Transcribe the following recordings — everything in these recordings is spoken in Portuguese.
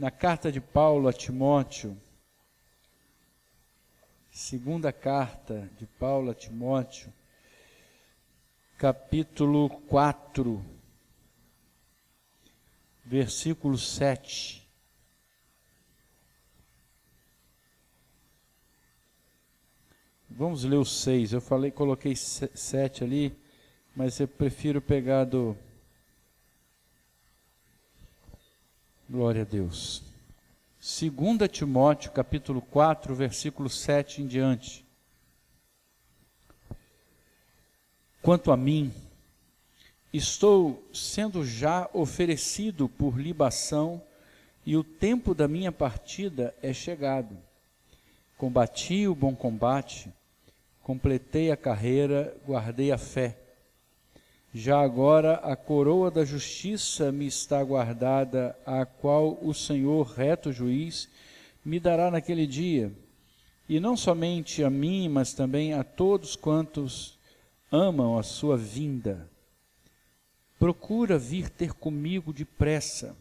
na carta de Paulo a Timóteo, segunda carta de Paulo a Timóteo, capítulo 4, versículo 7. Vamos ler o 6. Eu coloquei 7 ali, mas eu prefiro pegar do... Glória a Deus. 2 Timóteo, capítulo 4, versículo 7 em diante. Quanto a mim, estou sendo já oferecido por libação, e o tempo da minha partida é chegado. Combati o bom combate, completei a carreira, guardei a fé. Já agora a coroa da justiça me está guardada, a qual o Senhor, reto juiz, me dará naquele dia, e não somente a mim, mas também a todos quantos amam a sua vinda. Procura vir ter comigo depressa,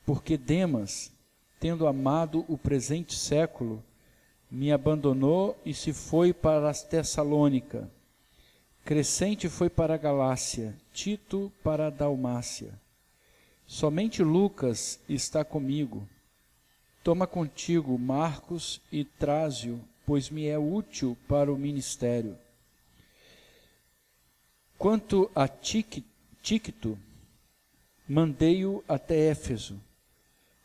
porque Demas, tendo amado o presente século, me abandonou e se foi para a Tessalônica. Crescente foi para a Galácia, Tito para a Dalmácia. Somente Lucas está comigo. Toma contigo Marcos e traze-o, pois me é útil para o ministério. Quanto a Tíquico, mandei-o até Éfeso.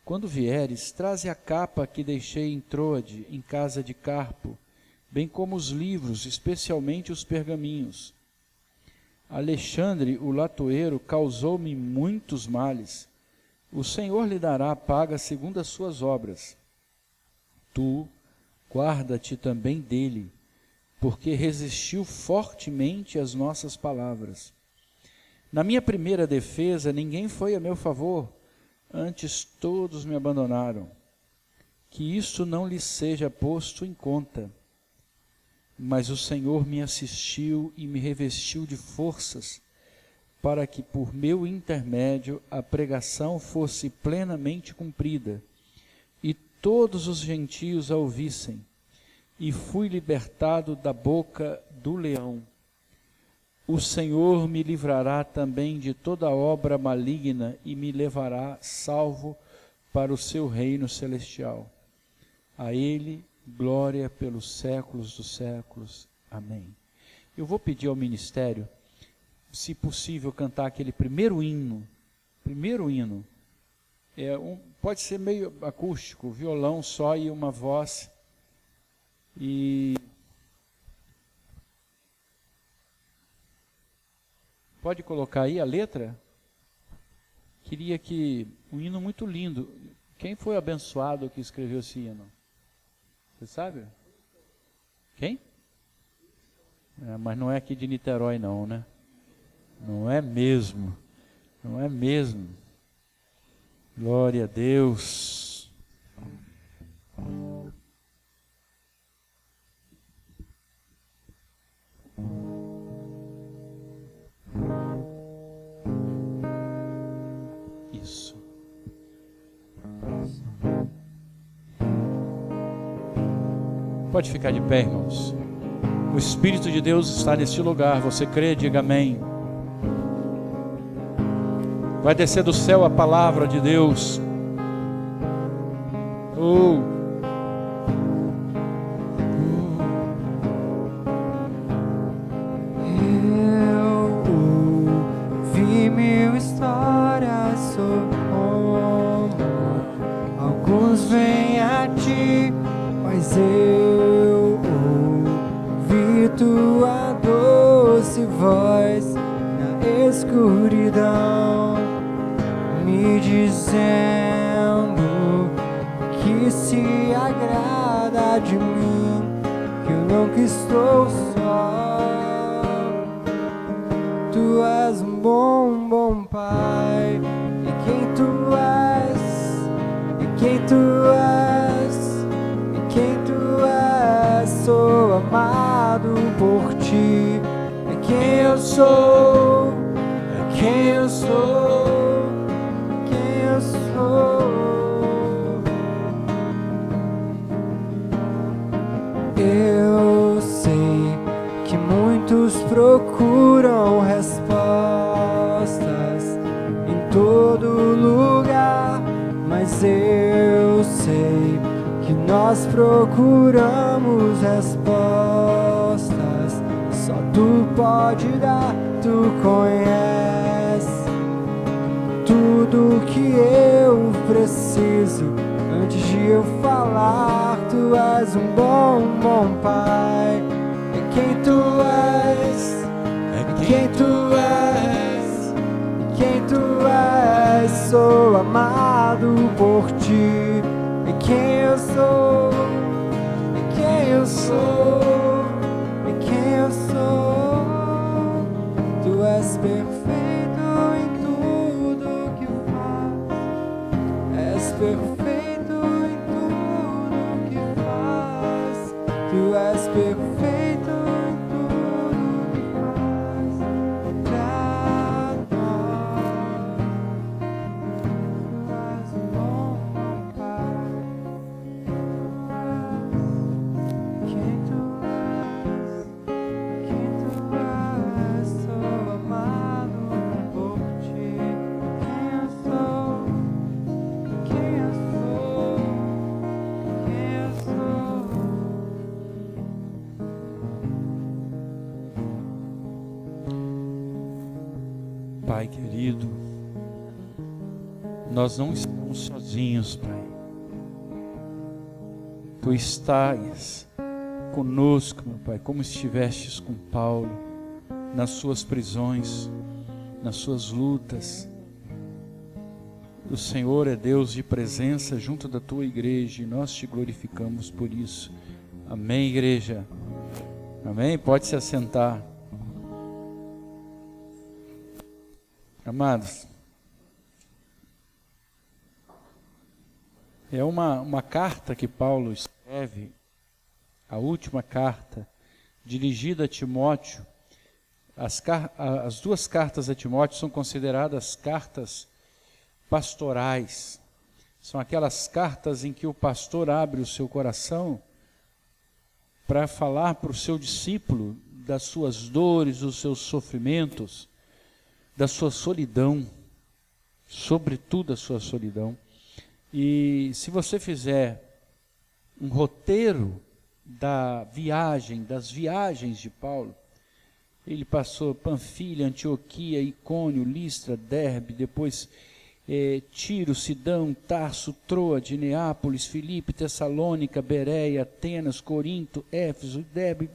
Quando vieres, traze a capa que deixei em Troade, em casa de Carpo, bem como os livros, especialmente os pergaminhos. Alexandre, o latoeiro, causou-me muitos males. O Senhor lhe dará a paga segundo as suas obras. Tu, guarda-te também dele, porque resistiu fortemente às nossas palavras. Na minha primeira defesa, ninguém foi a meu favor, antes todos me abandonaram. Que isso não lhe seja posto em conta. Mas o Senhor me assistiu e me revestiu de forças, para que por meu intermédio a pregação fosse plenamente cumprida, e todos os gentios a ouvissem, e fui libertado da boca do leão. O Senhor me livrará também de toda obra maligna e me levará salvo para o seu reino celestial. A Ele, glória pelos séculos dos séculos. Amém. Eu vou pedir ao ministério, se possível, cantar aquele primeiro hino. Pode ser meio acústico, violão só e uma voz. E pode colocar aí a letra? Queria que... Um hino muito lindo. Quem foi abençoado que escreveu esse hino? Você sabe? Quem? Mas não é aqui de Niterói não, né? Não é mesmo. Não é mesmo. Glória a Deus. Isso. Pode ficar de pé, irmãos. O Espírito de Deus está neste lugar. Você crê? Diga amém. Vai descer do céu a palavra de Deus. Eu ouvi mil histórias sobre como alguns vêm a ti, mas eu ouvi tua doce voz na escuridão, me dizendo que se agrada de mim, que eu nunca estou só. Tu és um bom pai, e quem tu és, e quem tu és, e quem tu és, sou amado por ti. É quem eu sou, é quem eu sou, quem eu sou. sei que nós procuramos respostas, só tu pode dar, tu conhece tudo que eu preciso. Antes de eu falar, tu és um bom, bom Pai. É quem tu és, é quem tu és, quem tu és. Sou amado por ti. É quem eu sou, é quem eu sou, é quem eu sou. Tu és perfeito em tudo que faz, és perfeito em tudo que faz. Tu és perfeito em tudo que faz. Pra nós, tu és um bom, bom Pai. Quem tu és, quem tu és. Sou amado por ti. Quem eu sou, quem eu sou, quem eu sou. Pai querido, nós não estamos sozinhos, Pai. Tu estás conosco, meu Pai, como estivestes com Paulo, nas suas prisões, nas suas lutas. O Senhor é Deus de presença junto da tua igreja e nós te glorificamos por isso. Amém, igreja? Amém? Pode se assentar. Amados, é uma carta que Paulo escreve, a última carta, dirigida a Timóteo. As duas cartas a Timóteo são consideradas cartas pastorais. São aquelas cartas em que o pastor abre o seu coração para falar para o seu discípulo das suas dores, dos seus sofrimentos, da sua solidão, sobretudo a sua solidão. E se você fizer um roteiro das viagens de Paulo, ele passou Panfilha, Antioquia, Icônio, Listra, Derbe, depois Tiro, Sidão, Tarso, Troade, Neápolis, Filipe, Tessalônica, Bereia, Atenas, Corinto, Éfeso, Derbe,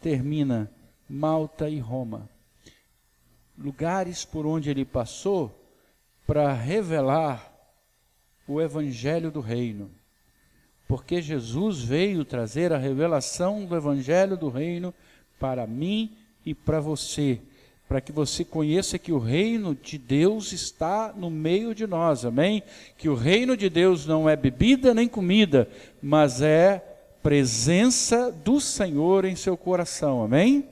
termina Malta e Roma. Lugares por onde ele passou para revelar o evangelho do reino. Porque Jesus veio trazer a revelação do evangelho do reino para mim e para você, para que você conheça que o reino de Deus está no meio de nós, amém? Que o reino de Deus não é bebida nem comida, mas é presença do Senhor em seu coração, amém?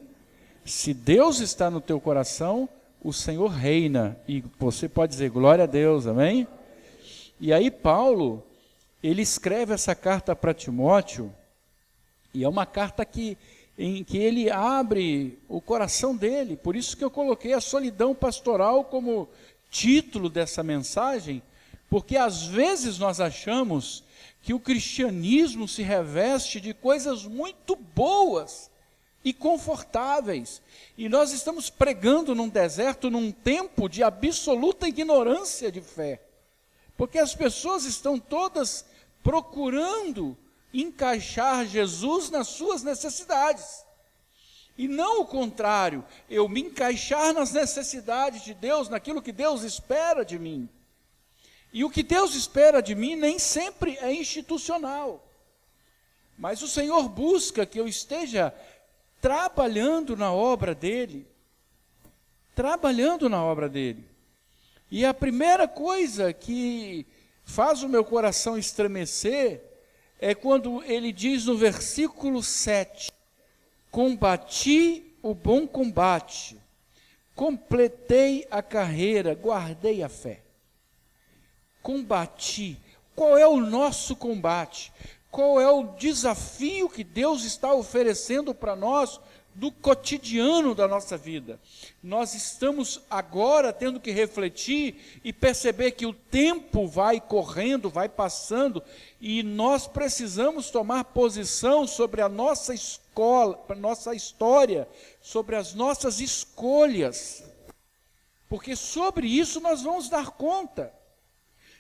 Se Deus está no teu coração, o Senhor reina, e você pode dizer glória a Deus, amém? E aí Paulo, ele escreve essa carta para Timóteo, e é uma carta em que ele abre o coração dele. Por isso que eu coloquei a solidão pastoral como título dessa mensagem, porque às vezes nós achamos que o cristianismo se reveste de coisas muito boas e confortáveis, e nós estamos pregando num deserto, num tempo de absoluta ignorância de fé, porque as pessoas estão todas procurando encaixar Jesus nas suas necessidades, e não o contrário, eu me encaixar nas necessidades de Deus, naquilo que Deus espera de mim. E o que Deus espera de mim nem sempre é institucional, mas o Senhor busca que eu esteja trabalhando na obra dele, e a primeira coisa que faz o meu coração estremecer é quando ele diz no versículo 7, combati o bom combate, completei a carreira, guardei a fé. Combati. Qual é o nosso combate? Qual é o desafio que Deus está oferecendo para nós do cotidiano da nossa vida. Nós estamos agora tendo que refletir e perceber que o tempo vai correndo, vai passando, e nós precisamos tomar posição sobre a nossa nossa história, sobre as nossas escolhas, porque sobre isso nós vamos dar conta.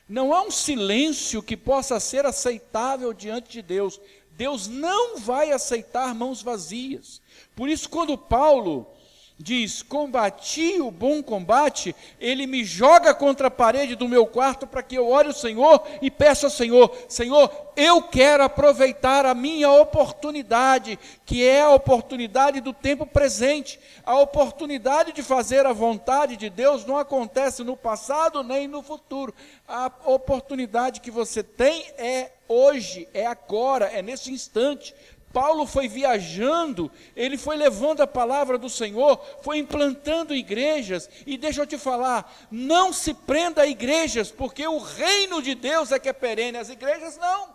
Não há um silêncio que possa ser aceitável diante de Deus. Deus não vai aceitar mãos vazias. Por isso, quando Paulo diz, combati o bom combate, ele me joga contra a parede do meu quarto para que eu ore ao Senhor e peça ao Senhor, Senhor, eu quero aproveitar a minha oportunidade, que é a oportunidade do tempo presente. A oportunidade de fazer a vontade de Deus não acontece no passado nem no futuro. A oportunidade que você tem é hoje, é agora, é nesse instante. Paulo foi viajando, ele foi levando a palavra do Senhor, foi implantando igrejas, e deixa eu te falar, não se prenda a igrejas, porque o reino de Deus é que é perene, as igrejas não.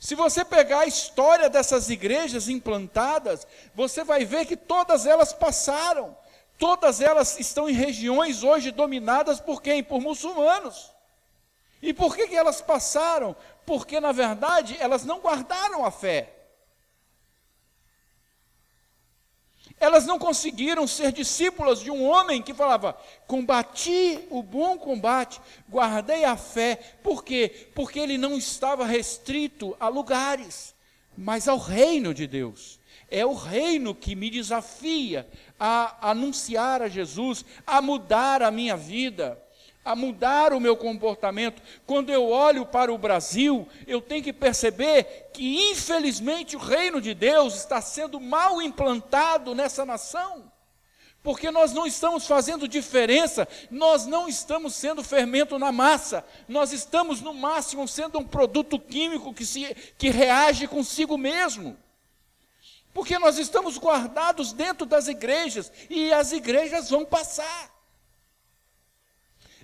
Se você pegar a história dessas igrejas implantadas, você vai ver que todas elas passaram, todas elas estão em regiões hoje dominadas por quem? Por muçulmanos. E por que elas passaram? Porque, na verdade, elas não guardaram a fé. Elas não conseguiram ser discípulas de um homem que falava, combati o bom combate, guardei a fé. Por quê? Porque ele não estava restrito a lugares, mas ao reino de Deus. É o reino que me desafia a anunciar a Jesus, a mudar a minha vida, a mudar o meu comportamento. Quando eu olho para o Brasil, eu tenho que perceber que, infelizmente, o reino de Deus está sendo mal implantado nessa nação, porque nós não estamos fazendo diferença, nós não estamos sendo fermento na massa, nós estamos, no máximo, sendo um produto químico que reage consigo mesmo, porque nós estamos guardados dentro das igrejas, e as igrejas vão passar.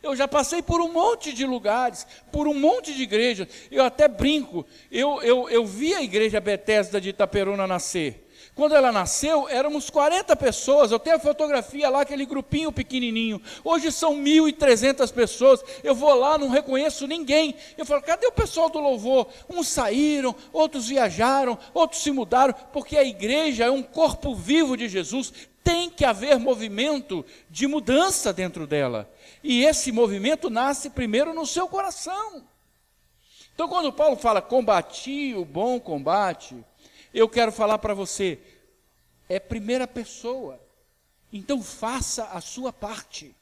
Eu já passei por um monte de lugares, por um monte de igrejas. Eu até brinco, eu vi a igreja Betesda de Itaperuna nascer. Quando ela nasceu, éramos 40 pessoas. Eu tenho a fotografia lá, aquele grupinho pequenininho. Hoje são 1.300 pessoas. Eu vou lá, não reconheço ninguém. Eu falo, cadê o pessoal do louvor? Uns saíram, outros viajaram, outros se mudaram, porque a igreja é um corpo vivo de Jesus. Tem que haver movimento de mudança dentro dela. E esse movimento nasce primeiro no seu coração. Então, quando Paulo fala, combati o bom combate, eu quero falar para você, é primeira pessoa. Então, faça a sua parte.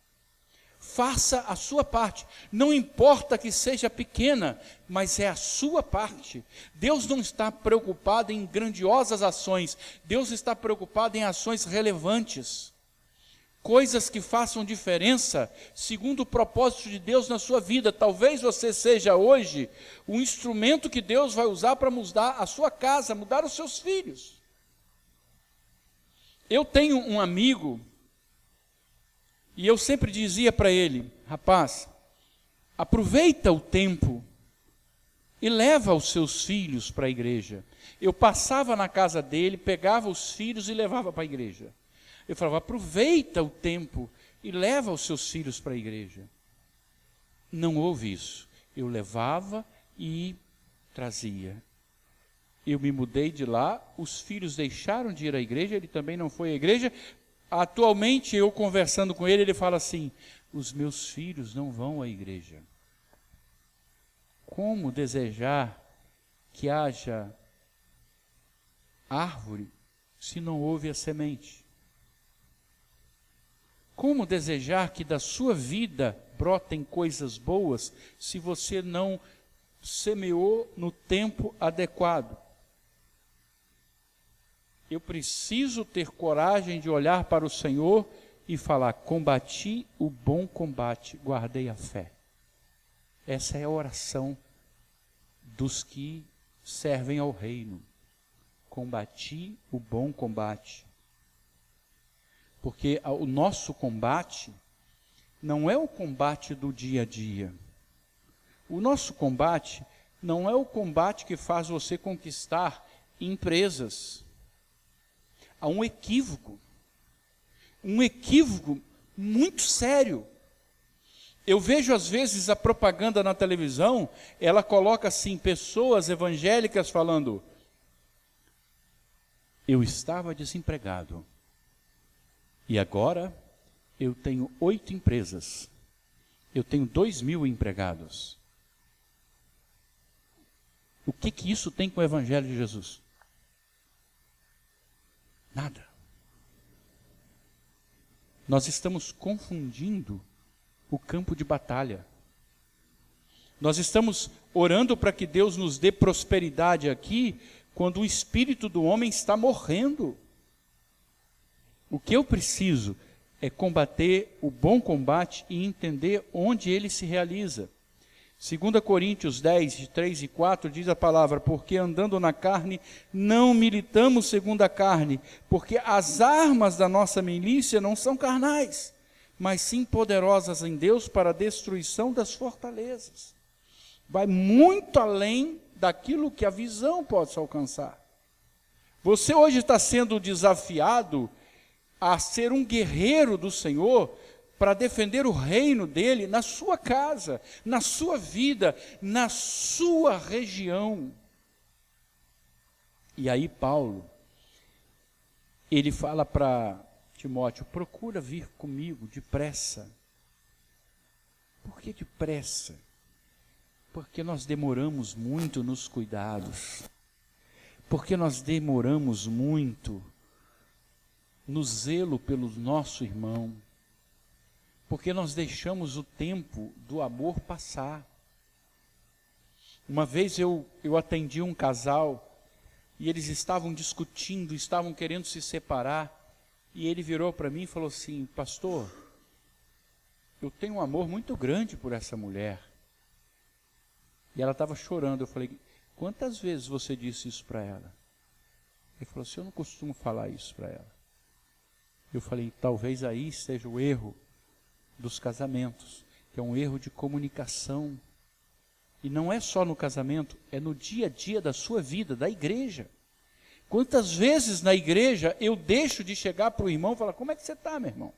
Faça a sua parte. Não importa que seja pequena, mas é a sua parte. Deus não está preocupado em grandiosas ações. Deus está preocupado em ações relevantes. Coisas que façam diferença, segundo o propósito de Deus na sua vida. Talvez você seja hoje o instrumento que Deus vai usar para mudar a sua casa, mudar os seus filhos. Eu tenho um amigo, e eu sempre dizia para ele, rapaz, aproveita o tempo e leva os seus filhos para a igreja. Eu passava na casa dele, pegava os filhos e levava para a igreja. Eu falava, aproveita o tempo e leva os seus filhos para a igreja. Não houve isso. Eu levava e trazia. Eu me mudei de lá, os filhos deixaram de ir à igreja, ele também não foi à igreja. Atualmente, eu conversando com ele, ele fala assim, os meus filhos não vão à igreja. Como desejar que haja árvore se não houve a semente? Como desejar que da sua vida brotem coisas boas se você não semeou no tempo adequado? Eu preciso ter coragem de olhar para o Senhor e falar, combati o bom combate, guardei a fé. Essa é a oração dos que servem ao reino. Combati o bom combate. Porque o nosso combate não é o combate do dia a dia. O nosso combate não é o combate que faz você conquistar empresas. há um equívoco muito sério. Eu vejo às vezes a propaganda na televisão, ela coloca assim, pessoas evangélicas falando: eu estava desempregado e agora eu tenho 8 empresas, eu tenho 2.000 empregados. O que isso tem com o Evangelho de Jesus? Nada. Nós estamos confundindo o campo de batalha. Nós estamos orando para que Deus nos dê prosperidade aqui, quando o espírito do homem está morrendo. O que eu preciso é combater o bom combate e entender onde ele se realiza. 2 Coríntios 10, de 3 e 4, diz a palavra: porque andando na carne, não militamos segundo a carne, porque as armas da nossa milícia não são carnais, mas sim poderosas em Deus para a destruição das fortalezas. Vai muito além daquilo que a visão pode alcançar. Você hoje está sendo desafiado a ser um guerreiro do Senhor, para defender o reino dele na sua casa, na sua vida, na sua região. E aí Paulo, ele fala para Timóteo: procura vir comigo depressa. Por que depressa? Porque nós demoramos muito nos cuidados, porque nós demoramos muito no zelo pelo nosso irmão, porque nós deixamos o tempo do amor passar. Uma vez eu atendi um casal, e eles estavam discutindo, estavam querendo se separar, e ele virou para mim e falou assim: pastor, eu tenho um amor muito grande por essa mulher. E ela estava chorando. Eu falei: quantas vezes você disse isso para ela? Ele falou assim: eu não costumo falar isso para ela. Eu falei: talvez aí esteja o erro dos casamentos, que é um erro de comunicação. E não é só no casamento, é no dia a dia da sua vida, da igreja. Quantas vezes na igreja eu deixo de chegar para o irmão e falar: como é que você está, meu irmão?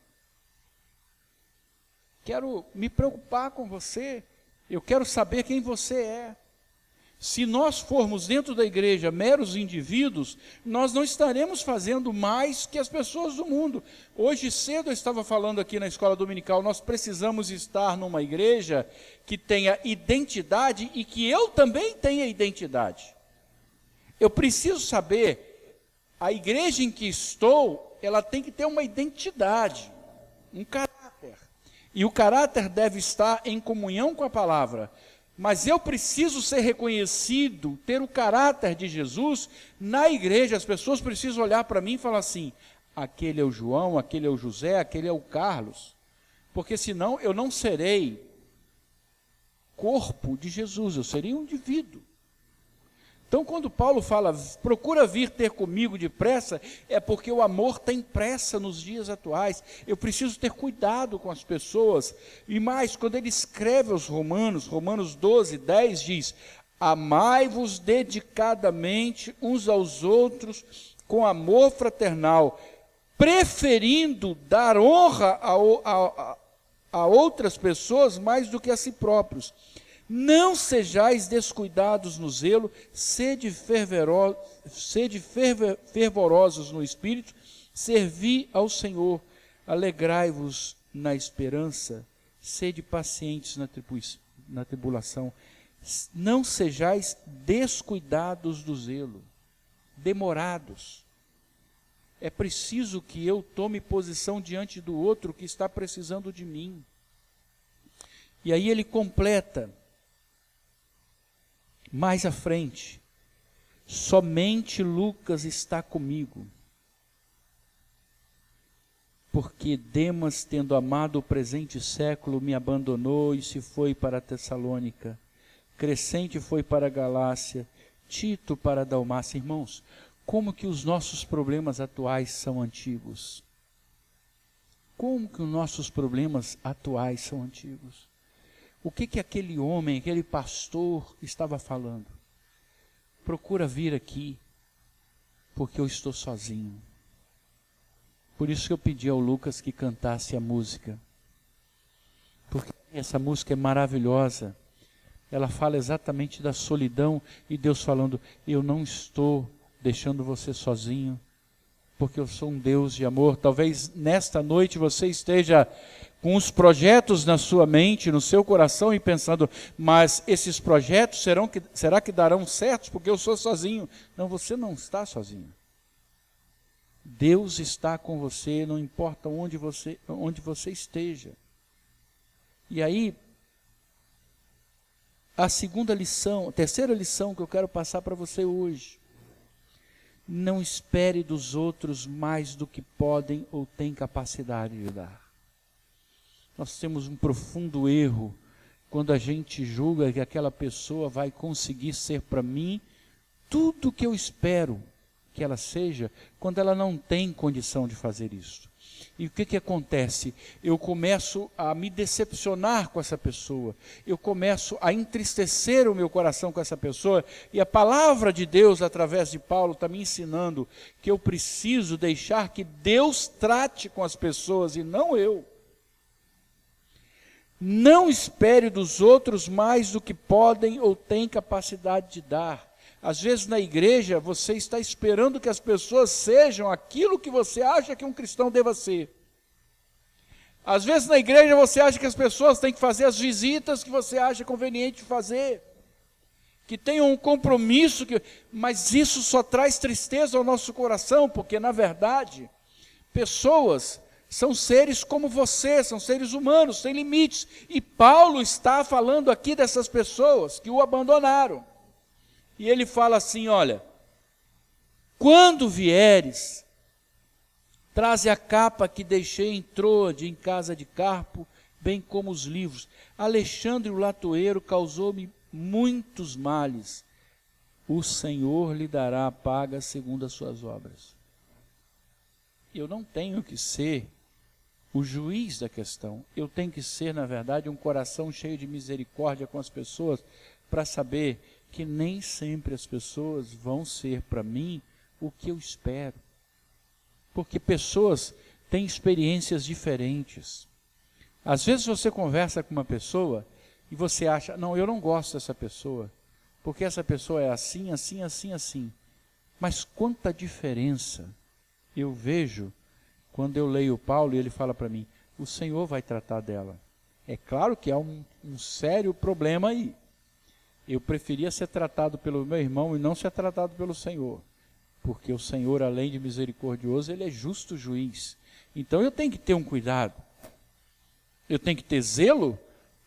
Quero me preocupar com você, eu quero saber quem você é. Se nós formos dentro da igreja meros indivíduos, nós não estaremos fazendo mais que as pessoas do mundo. Hoje cedo eu estava falando aqui na escola dominical, nós precisamos estar numa igreja que tenha identidade e que eu também tenha identidade. Eu preciso saber, a igreja em que estou, ela tem que ter uma identidade, um caráter. E o caráter deve estar em comunhão com a palavra. Mas eu preciso ser reconhecido, ter o caráter de Jesus na igreja. As pessoas precisam olhar para mim e falar assim: aquele é o João, aquele é o José, aquele é o Carlos. Porque senão eu não serei corpo de Jesus, eu serei um indivíduo. Então quando Paulo fala: procura vir ter comigo depressa, é porque o amor tem pressa nos dias atuais. Eu preciso ter cuidado com as pessoas. E mais, quando ele escreve aos Romanos 12, 10 diz: amai-vos dedicadamente uns aos outros com amor fraternal, preferindo dar honra a outras pessoas mais do que a si próprios. Não sejais descuidados no zelo, sede fervorosos no espírito, servi ao Senhor, alegrai-vos na esperança, sede pacientes na tribulação, não sejais descuidados do zelo, demorados. É preciso que eu tome posição diante do outro que está precisando de mim. E aí ele completa, mais à frente: somente Lucas está comigo, porque Demas, tendo amado o presente século, me abandonou e se foi para a Tessalônica. Crescente foi para a Galácia, Tito para a Dalmácia. Irmãos, como que os nossos problemas atuais são antigos? Como que os nossos problemas atuais são antigos? O que aquele homem, aquele pastor estava falando? Procura vir aqui, porque eu estou sozinho. Por isso que eu pedi ao Lucas que cantasse a música. Porque essa música é maravilhosa. Ela fala exatamente da solidão e Deus falando, eu não estou deixando você sozinho, porque eu sou um Deus de amor. Talvez nesta noite você esteja com os projetos na sua mente, no seu coração, e pensando, mas esses projetos será que darão certo porque eu sou sozinho? Não, você não está sozinho. Deus está com você, não importa onde você esteja. E aí, a terceira lição que eu quero passar para você hoje. Não espere dos outros mais do que podem ou têm capacidade de dar. Nós temos um profundo erro quando a gente julga que aquela pessoa vai conseguir ser para mim tudo o que eu espero que ela seja, quando ela não tem condição de fazer isso. E o que acontece? Eu começo a me decepcionar com essa pessoa, eu começo a entristecer o meu coração com essa pessoa, e a palavra de Deus, através de Paulo, está me ensinando que eu preciso deixar que Deus trate com as pessoas e não eu. Não espere dos outros mais do que podem ou têm capacidade de dar. Às vezes na igreja você está esperando que as pessoas sejam aquilo que você acha que um cristão deva ser. Às vezes na igreja você acha que as pessoas têm que fazer as visitas que você acha conveniente fazer, que tenham um compromisso, mas isso só traz tristeza ao nosso coração, porque na verdade, pessoas são seres como você, são seres humanos, têm limites, e Paulo está falando aqui dessas pessoas que o abandonaram. E ele fala assim, olha, quando vieres, traze a capa que deixei em Troade, em casa de Carpo, bem como os livros. Alexandre o latoeiro causou-me muitos males. O Senhor lhe dará a paga segundo as suas obras. Eu não tenho que ser o juiz da questão. Eu tenho que ser, na verdade, um coração cheio de misericórdia com as pessoas, para saber que nem sempre as pessoas vão ser para mim o que eu espero. Porque pessoas têm experiências diferentes. Às vezes você conversa com uma pessoa e você acha, não, eu não gosto dessa pessoa, porque essa pessoa é assim, assim, assim, assim. Mas quanta diferença eu vejo quando eu leio Paulo e ele fala para mim, o Senhor vai tratar dela. É claro que há um sério problema aí. Eu preferia ser tratado pelo meu irmão e não ser tratado pelo Senhor. Porque o Senhor, além de misericordioso, Ele é justo juiz. Então eu tenho que ter um cuidado. Eu tenho que ter zelo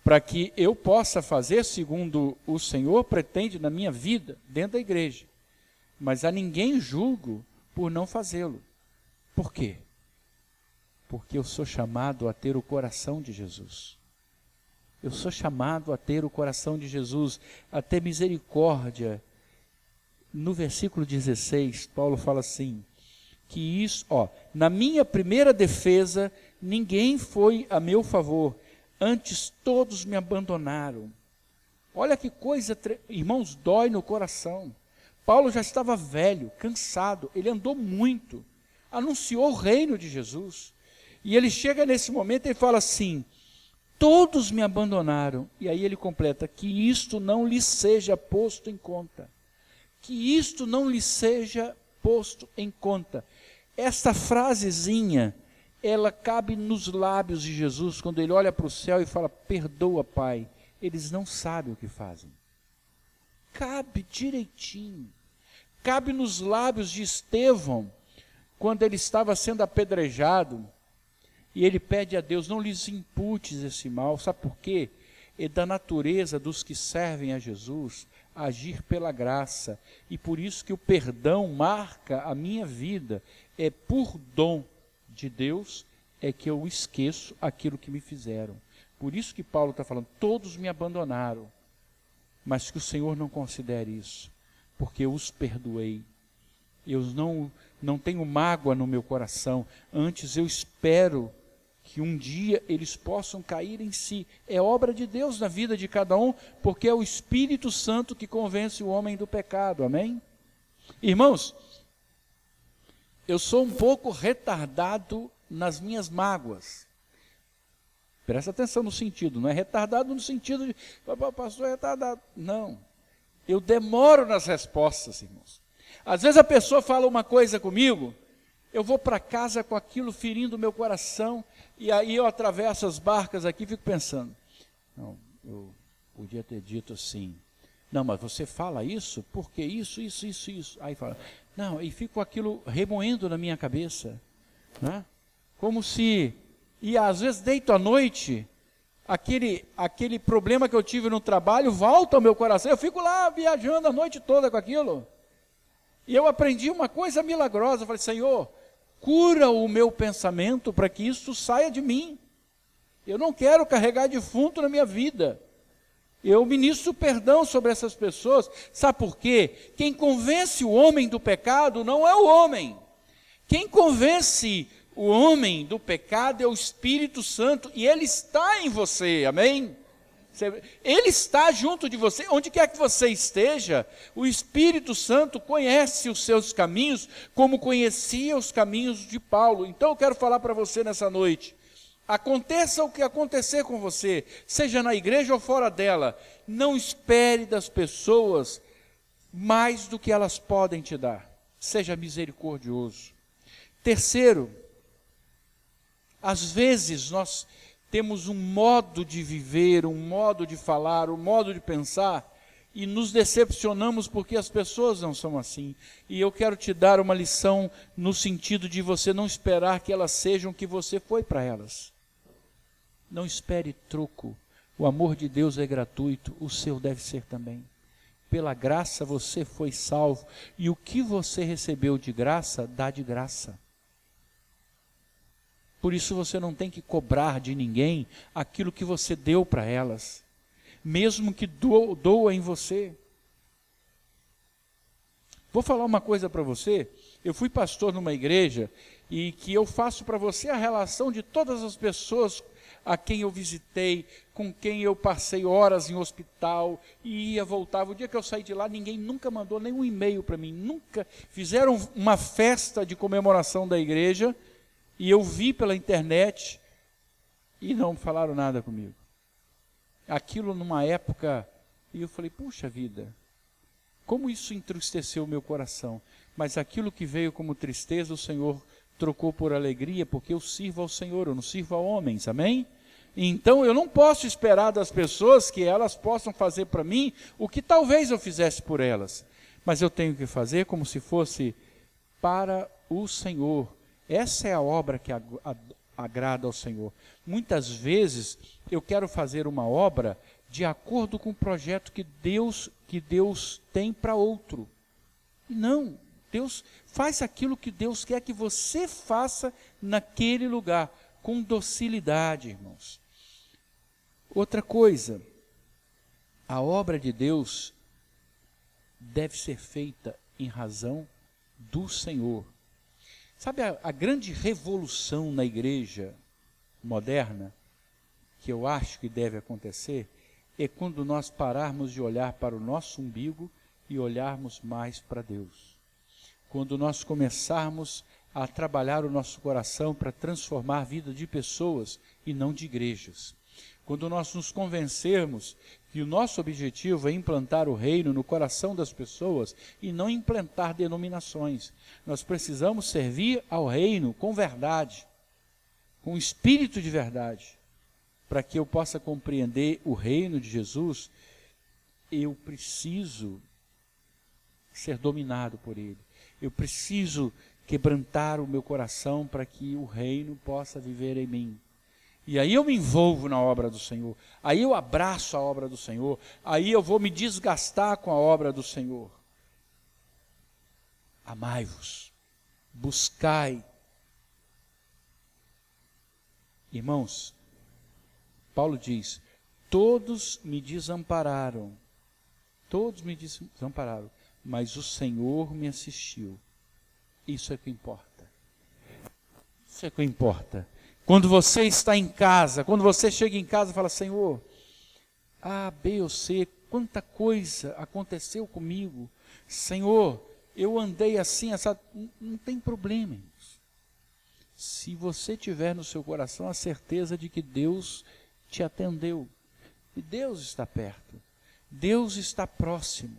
para que eu possa fazer segundo o Senhor pretende na minha vida, dentro da igreja. Mas a ninguém julgo por não fazê-lo. Por quê? Porque eu sou chamado a ter o coração de Jesus. Eu sou chamado a ter o coração de Jesus, a ter misericórdia. No versículo 16, Paulo fala assim, que isso, na minha primeira defesa, ninguém foi a meu favor, antes todos me abandonaram. Olha que coisa, irmãos, dói no coração. Paulo já estava velho, cansado, ele andou muito, anunciou o reino de Jesus. E ele chega nesse momento e fala assim, todos me abandonaram. E aí ele completa, que isto não lhe seja posto em conta. Que isto não lhe seja posto em conta. Esta frasezinha, ela cabe nos lábios de Jesus, quando ele olha para o céu e fala, perdoa, Pai, eles não sabem o que fazem. Cabe direitinho. Cabe nos lábios de Estevão, quando ele estava sendo apedrejado, e ele pede a Deus, não lhes imputes esse mal. Sabe por quê? É da natureza dos que servem a Jesus agir pela graça. E por isso que o perdão marca a minha vida. É por dom de Deus é que eu esqueço aquilo que me fizeram. Por isso que Paulo está falando, todos me abandonaram. Mas que o Senhor não considere isso. Porque eu os perdoei. Eu não tenho mágoa no meu coração. Antes eu espero que um dia eles possam cair em si. É obra de Deus na vida de cada um, porque é o Espírito Santo que convence o homem do pecado, amém? Irmãos, eu sou um pouco retardado nas minhas mágoas. Presta atenção no sentido, não é retardado no sentido de, pastor é retardado. Não, eu demoro nas respostas, irmãos. Às vezes a pessoa fala uma coisa comigo, eu vou para casa com aquilo ferindo o meu coração, e aí eu atravesso as barcas aqui e fico pensando, não, eu podia ter dito assim, não, mas você fala isso, porque isso. Aí fala, não, e fico aquilo remoendo na minha cabeça, né? Como se, e às vezes deito à noite, aquele problema que eu tive no trabalho volta ao meu coração, eu fico lá viajando a noite toda com aquilo. E eu aprendi uma coisa milagrosa, eu falei, Senhor, cura o meu pensamento para que isso saia de mim. Eu não quero carregar defunto na minha vida. Eu ministro perdão sobre essas pessoas. Sabe por quê? Quem convence o homem do pecado não é o homem. Quem convence o homem do pecado é o Espírito Santo, e ele está em você, amém? Ele está junto de você, onde quer que você esteja, o Espírito Santo conhece os seus caminhos, como conhecia os caminhos de Paulo. Então eu quero falar para você nessa noite, aconteça o que acontecer com você, seja na igreja ou fora dela, não espere das pessoas mais do que elas podem te dar, seja misericordioso. Terceiro, às vezes nós temos um modo de viver, um modo de falar, um modo de pensar, e nos decepcionamos porque as pessoas não são assim. E eu quero te dar uma lição no sentido de você não esperar que elas sejam o que você foi para elas. Não espere troco. O amor de Deus é gratuito, o seu deve ser também. Pela graça você foi salvo, e o que você recebeu de graça, dá de graça. Por isso você não tem que cobrar de ninguém aquilo que você deu para elas, mesmo que doa em você. Vou falar uma coisa para você, eu fui pastor numa igreja, e que eu faço para você a relação de todas as pessoas a quem eu visitei, com quem eu passei horas em hospital, e ia, voltava. O dia que eu saí de lá, ninguém nunca mandou nenhum e-mail para mim, nunca fizeram uma festa de comemoração da igreja, e eu vi pela internet, e não falaram nada comigo. Aquilo numa época, e eu falei, puxa vida, como isso entristeceu o meu coração. Mas aquilo que veio como tristeza, o Senhor trocou por alegria, porque eu sirvo ao Senhor, eu não sirvo a homens, amém? Então eu não posso esperar das pessoas que elas possam fazer para mim o que talvez eu fizesse por elas. Mas eu tenho que fazer como se fosse para o Senhor. Essa é a obra que agrada ao Senhor. Muitas vezes eu quero fazer uma obra de acordo com o projeto que Deus tem para outro. E não, Deus faz aquilo que Deus quer que você faça naquele lugar, com docilidade, irmãos. Outra coisa, a obra de Deus deve ser feita em razão do Senhor. Sabe a grande revolução na igreja moderna, que eu acho que deve acontecer, é quando nós pararmos de olhar para o nosso umbigo e olharmos mais para Deus. Quando nós começarmos a trabalhar o nosso coração para transformar a vida de pessoas e não de igrejas. Quando nós nos convencermos que o nosso objetivo é implantar o reino no coração das pessoas e não implantar denominações. Nós precisamos servir ao reino com verdade, com espírito de verdade. Para que eu possa compreender o reino de Jesus, eu preciso ser dominado por ele. Eu preciso quebrantar o meu coração para que o reino possa viver em mim. E aí eu me envolvo na obra do Senhor, aí eu abraço a obra do Senhor, aí eu vou me desgastar com a obra do Senhor. Amai-vos, buscai. Irmãos, Paulo diz, todos me desampararam, mas o Senhor me assistiu. Isso é o que importa. Isso é o que importa. Quando você está em casa, quando você chega em casa e fala, Senhor, A, B ou C, quanta coisa aconteceu comigo. Senhor, eu andei assim, essa... Não tem problema, irmãos. Se você tiver no seu coração a certeza de que Deus te atendeu, e Deus está perto, Deus está próximo.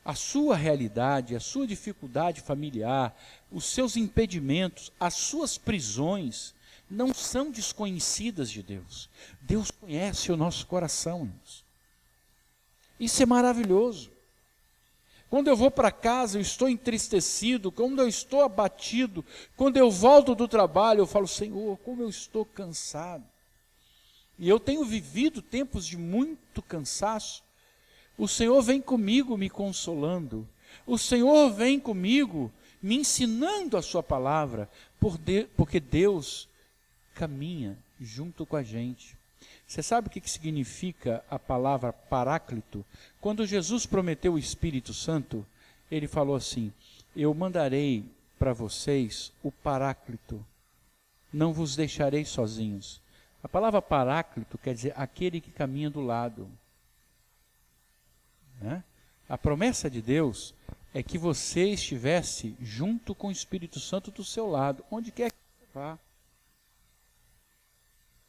A sua realidade, a sua dificuldade familiar, os seus impedimentos, as suas prisões, não são desconhecidas de Deus. Deus conhece o nosso coração, irmãos. Isso é maravilhoso. Quando eu vou para casa, eu estou entristecido, quando eu estou abatido, quando eu volto do trabalho, eu falo, Senhor, como eu estou cansado. E eu tenho vivido tempos de muito cansaço. O Senhor vem comigo me consolando. O Senhor vem comigo me ensinando a sua palavra, porque Deus caminha junto com a gente. Você sabe o que significa a palavra paráclito? Quando Jesus prometeu o Espírito Santo, ele falou assim, eu mandarei para vocês o paráclito, não vos deixarei sozinhos. A palavra paráclito quer dizer aquele que caminha do lado. Né? A promessa de Deus é que você estivesse junto com o Espírito Santo do seu lado, onde quer que você vá.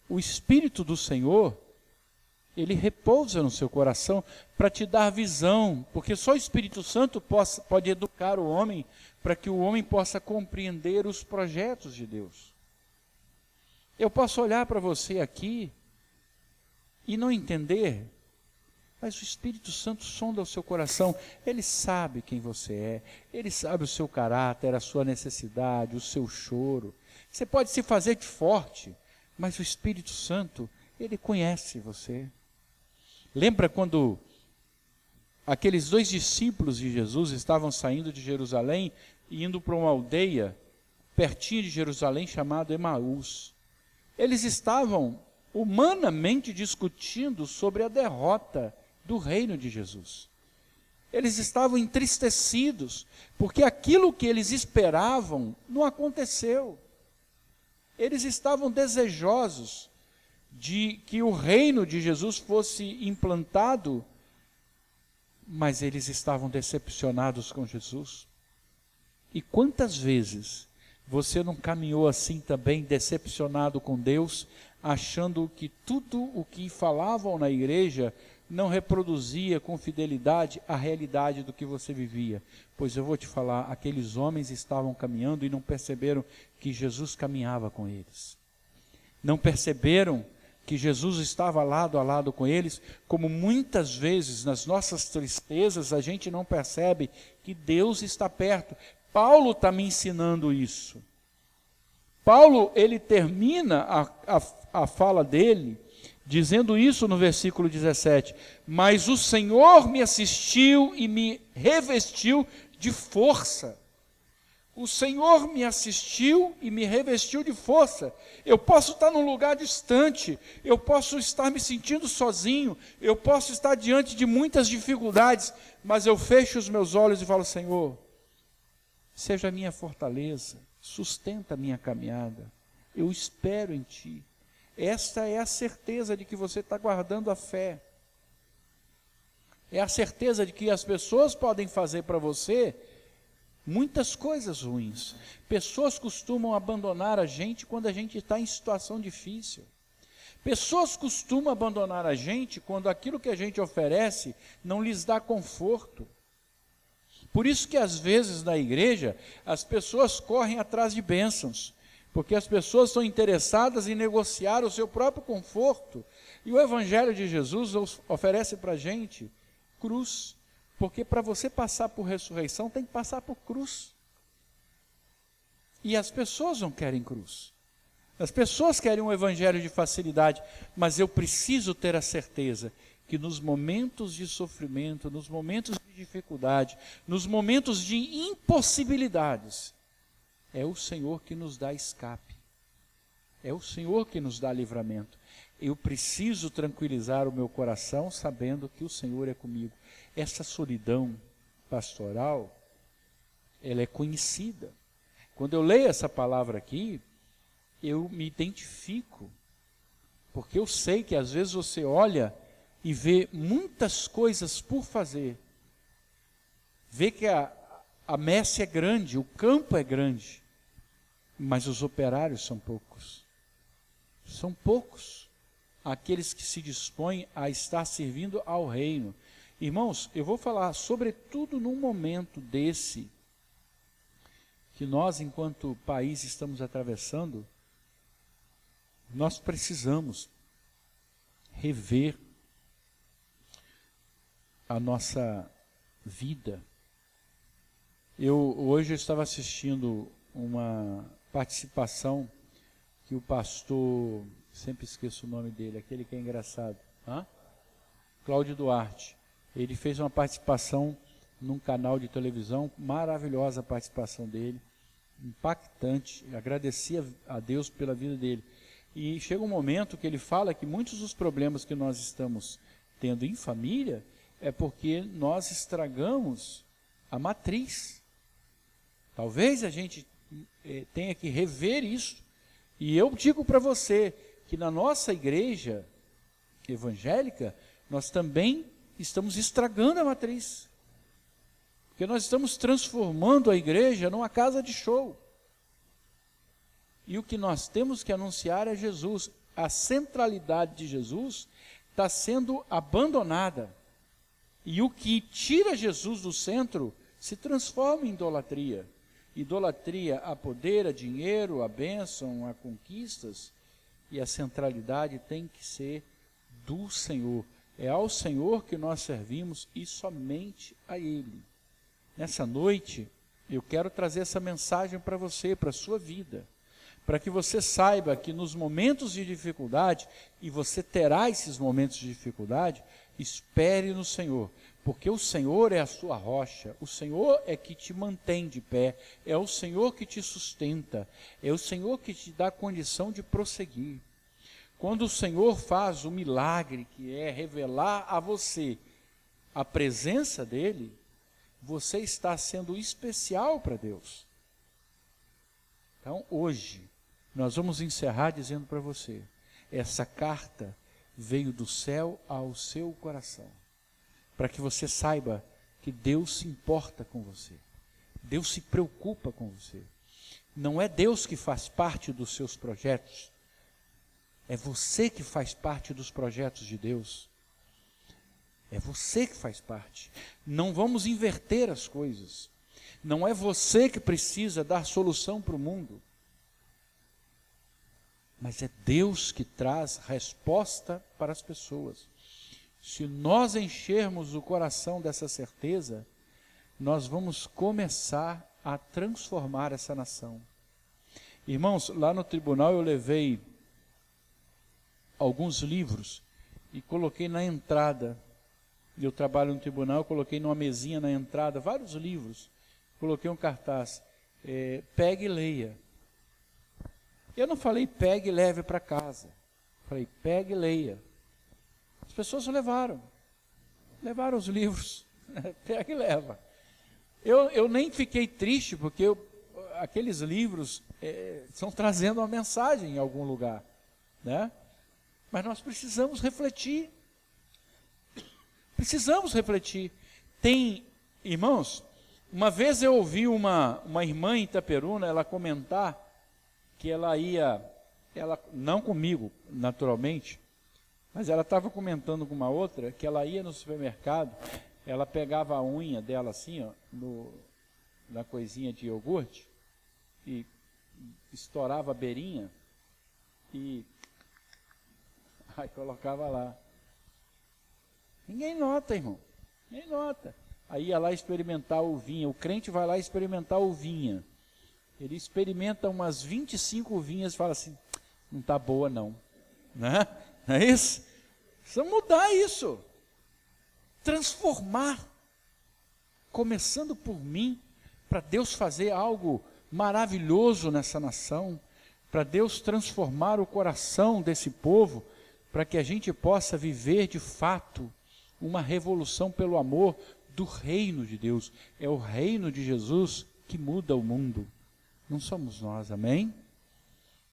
O Espírito do Senhor, ele repousa no seu coração para te dar visão, porque só o Espírito Santo pode educar o homem para que o homem possa compreender os projetos de Deus. Eu posso olhar para você aqui e não entender, mas o Espírito Santo sonda o seu coração, ele sabe quem você é, ele sabe o seu caráter, a sua necessidade, o seu choro. Você pode se fazer de forte, mas o Espírito Santo, ele conhece você. Lembra quando aqueles 2 discípulos de Jesus estavam saindo de Jerusalém e indo para uma aldeia pertinho de Jerusalém chamada Emaús? Eles estavam humanamente discutindo sobre a derrota do reino de Jesus. Eles estavam entristecidos, porque aquilo que eles esperavam não aconteceu. Eles estavam desejosos de que o reino de Jesus fosse implantado, mas eles estavam decepcionados com Jesus. E quantas vezes você não caminhou assim também, decepcionado com Deus, achando que tudo o que falavam na igreja não reproduzia com fidelidade a realidade do que você vivia? Pois eu vou te falar, aqueles homens estavam caminhando e não perceberam que Jesus caminhava com eles. Não perceberam que Jesus estava lado a lado com eles, como muitas vezes nas nossas tristezas a gente não percebe que Deus está perto. Paulo está me ensinando isso. Paulo, ele termina a fala dele dizendo isso no versículo 17, mas o Senhor me assistiu e me revestiu de força. O Senhor me assistiu e me revestiu de força. Eu posso estar num lugar distante, eu posso estar me sentindo sozinho, eu posso estar diante de muitas dificuldades, mas eu fecho os meus olhos e falo, Senhor, seja a minha fortaleza, sustenta a minha caminhada, eu espero em Ti. Esta é a certeza de que você está guardando a fé. É a certeza de que as pessoas podem fazer para você muitas coisas ruins. Pessoas costumam abandonar a gente quando a gente está em situação difícil. Pessoas costumam abandonar a gente quando aquilo que a gente oferece não lhes dá conforto. Por isso que às vezes na igreja as pessoas correm atrás de bênçãos, porque as pessoas estão interessadas em negociar o seu próprio conforto. E o Evangelho de Jesus oferece para a gente cruz, porque para você passar por ressurreição tem que passar por cruz. E as pessoas não querem cruz. As pessoas querem um evangelho de facilidade, mas eu preciso ter a certeza que nos momentos de sofrimento, nos momentos de dificuldade, nos momentos de impossibilidades, é o Senhor que nos dá escape. É o Senhor que nos dá livramento. Eu preciso tranquilizar o meu coração sabendo que o Senhor é comigo. Essa solidão pastoral, ela é conhecida. Quando eu leio essa palavra aqui, eu me identifico, porque eu sei que às vezes você olha e vê muitas coisas por fazer, vê que a messe é grande, o campo é grande, mas os operários são poucos. São poucos aqueles que se dispõem a estar servindo ao reino. Irmãos, eu vou falar sobretudo num momento desse, que nós, enquanto país, estamos atravessando, nós precisamos rever a nossa vida. Hoje eu estava assistindo uma participação que o pastor, sempre esqueço o nome dele, aquele que é engraçado, Cláudio Duarte, ele fez uma participação num canal de televisão, maravilhosa a participação dele, impactante, agradecia a Deus pela vida dele. E chega um momento que ele fala que muitos dos problemas que nós estamos tendo em família é porque nós estragamos a matriz. Talvez a gente tenha que rever isso. E eu digo para você que na nossa igreja evangélica, nós também estamos estragando a matriz. Porque nós estamos transformando a igreja numa casa de show. E o que nós temos que anunciar é Jesus. A centralidade de Jesus está sendo abandonada. E o que tira Jesus do centro se transforma em idolatria. Idolatria a poder, a dinheiro, a bênção, a conquistas. E a centralidade tem que ser do Senhor. É ao Senhor que nós servimos e somente a Ele. Nessa noite, eu quero trazer essa mensagem para você, para a sua vida. Para que você saiba que nos momentos de dificuldade, e você terá esses momentos de dificuldade, espere no Senhor. Porque o Senhor é a sua rocha, o Senhor é que te mantém de pé, é o Senhor que te sustenta, é o Senhor que te dá condição de prosseguir. Quando o Senhor faz o milagre, que é revelar a você a presença dEle, você está sendo especial para Deus. Então, hoje, nós vamos encerrar dizendo para você, essa carta veio do céu ao seu coração, para que você saiba que Deus se importa com você, Deus se preocupa com você. Não é Deus que faz parte dos seus projetos, é você que faz parte dos projetos de Deus. É você que faz parte. Não vamos inverter as coisas. Não é você que precisa dar solução para o mundo. Mas é Deus que traz resposta para as pessoas. Se nós enchermos o coração dessa certeza, nós vamos começar a transformar essa nação. Irmãos, lá no tribunal eu levei alguns livros e coloquei na entrada. Eu trabalho no tribunal, eu coloquei numa mesinha na entrada vários livros. Coloquei um cartaz, pegue e leia. Eu não falei pegue e leve para casa. Falei pegue e leia. As pessoas levaram os livros, pega e leva. Eu nem fiquei triste, porque aqueles livros estão trazendo uma mensagem em algum lugar, né? Mas nós precisamos refletir. Precisamos refletir. Tem, irmãos, uma vez eu ouvi uma irmã em Itaperuna, ela comentar que ela não comigo, naturalmente, mas ela estava comentando com uma outra, que ela ia no supermercado, ela pegava a unha dela assim, ó, na coisinha de iogurte, e estourava a beirinha, e aí colocava lá. Ninguém nota, irmão. Ninguém nota. Aí ia lá experimentar a uvinha. O crente vai lá experimentar a uvinha. Ele experimenta umas 25 uvinhas e fala assim, não está boa não. Né? Não é isso? Precisamos mudar isso. Transformar. Começando por mim, para Deus fazer algo maravilhoso nessa nação, para Deus transformar o coração desse povo, para que a gente possa viver de fato uma revolução pelo amor do reino de Deus. É o reino de Jesus que muda o mundo. Não somos nós, amém?